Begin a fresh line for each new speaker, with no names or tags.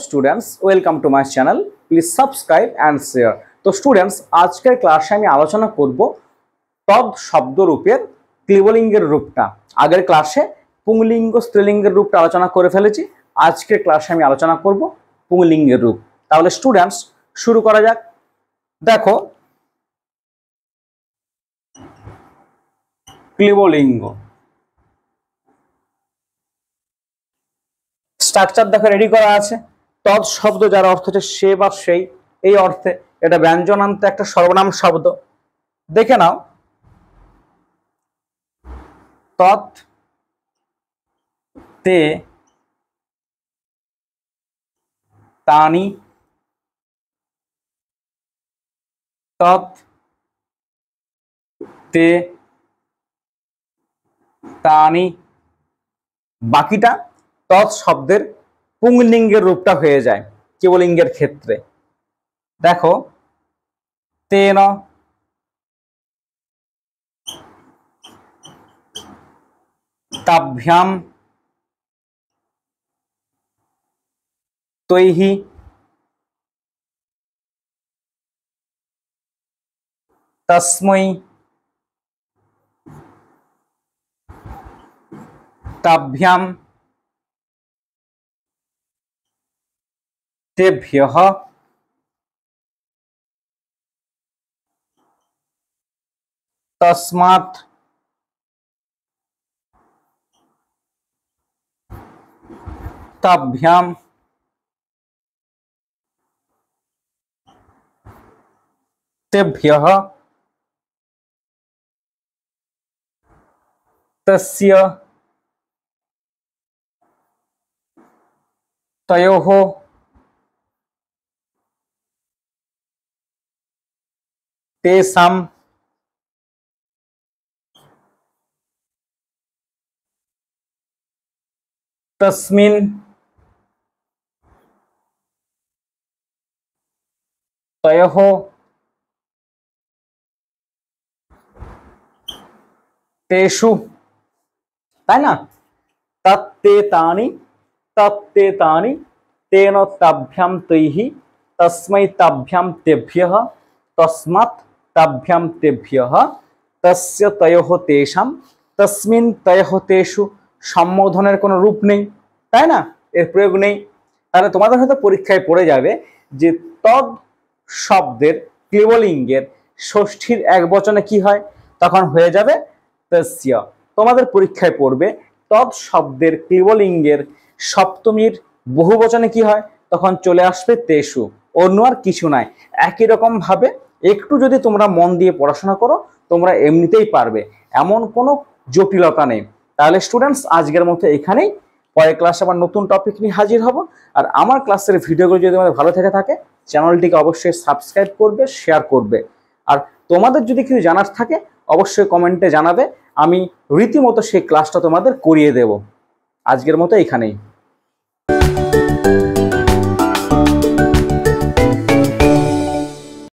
Students welcome to my channel, please subscribe and share. তো students, আজকের ক্লাসে আমি আলোচনা করব তদ শব্দরূপের ক্লিবলিঙ্গের রূপটা। আগের ক্লাসে পুংলিঙ্গ স্ত্রীলিঙ্গের রূপটা আলোচনা করে ফেলেছি। আজকের ক্লাসে আমি আলোচনা করব পুংলিঙ্গের রূপ। তাহলে স্টুডেন্টস শুরু করা যাক। দেখো, ক্লিবলিঙ্গ স্ট্রাকচার দেখো রেডি করা আছে। তদ শব্দ যার অর্থ হচ্ছে সে বা সেই, এই অর্থে এটা ব্যঞ্জনান্ত একটা সর্বনাম শব্দ। দেখে নাও, তৎ তে তানি, তৎ তে তানি, বাকিটা তৎ শব্দের পুংলিঙ্গের রূপটা হয়ে যায় কেবলিঙ্গের ক্ষেত্রে। দেখো, তেন, তাভ্যাম, তৈহি, তস্मै, তাভ্যাম, তেভ্যঃ, তস্মাৎ, তাভ্যাম, তেভ্যঃ, তস্য, তয়োঃ, তেষাং, তস্মিন, তয়োঃ, তেষু, তাই না? তত্তে তানি, তত্তে তানি, তেন তাভ্যাম তৈহি, তস্मै তাভ্যাম তেভ্যঃ, তস্মাৎ তাভ্যাম তেভ্যঃ, তস্য তয়োঃ তেষাং, তস্মিন তয়োঃ তেষু। সম্বোধনের কোনো রূপ নেই, তাই না? এর প্রয়োগ নেই। তাহলে তোমাদের হয়তো পরীক্ষায় পড়ে যাবে যে তদ শব্দের ক্লিবলিঙ্গের ষষ্ঠীর এক বচনে কি হয়, তখন হয়ে যাবে তস্য। তোমাদের পরীক্ষায় পড়বে তদ শব্দের ক্লিবলিঙ্গের সপ্তমীর বহু বচনে কি হয়, তখন চলে আসবে তেষু। অন্য আর কিছু নাই। একই রকম ভাবে একটু যদি তোমরা মন দিয়ে পড়াশোনা করো, তোমরা এমনিতেই পারবে, এমন কোনো জটিলতা নেই। তাহলে স্টুডেন্টস, আজকের মতো এখানেই। পরের ক্লাসে আবার নতুন টপিক নিয়ে হাজির হব। আর আমার ক্লাসের ভিডিওগুলো যদি তোমাদের ভালো থেকে থাকে, চ্যানেলটিকে অবশ্যই সাবস্ক্রাইব করবে, শেয়ার করবে। আর তোমাদের যদি কিছু জানার থাকে অবশ্যই কমেন্টে জানাবে, আমি রীতিমতো সেই ক্লাসটা তোমাদের করিয়ে দেব। আজকের মতো এখানেই।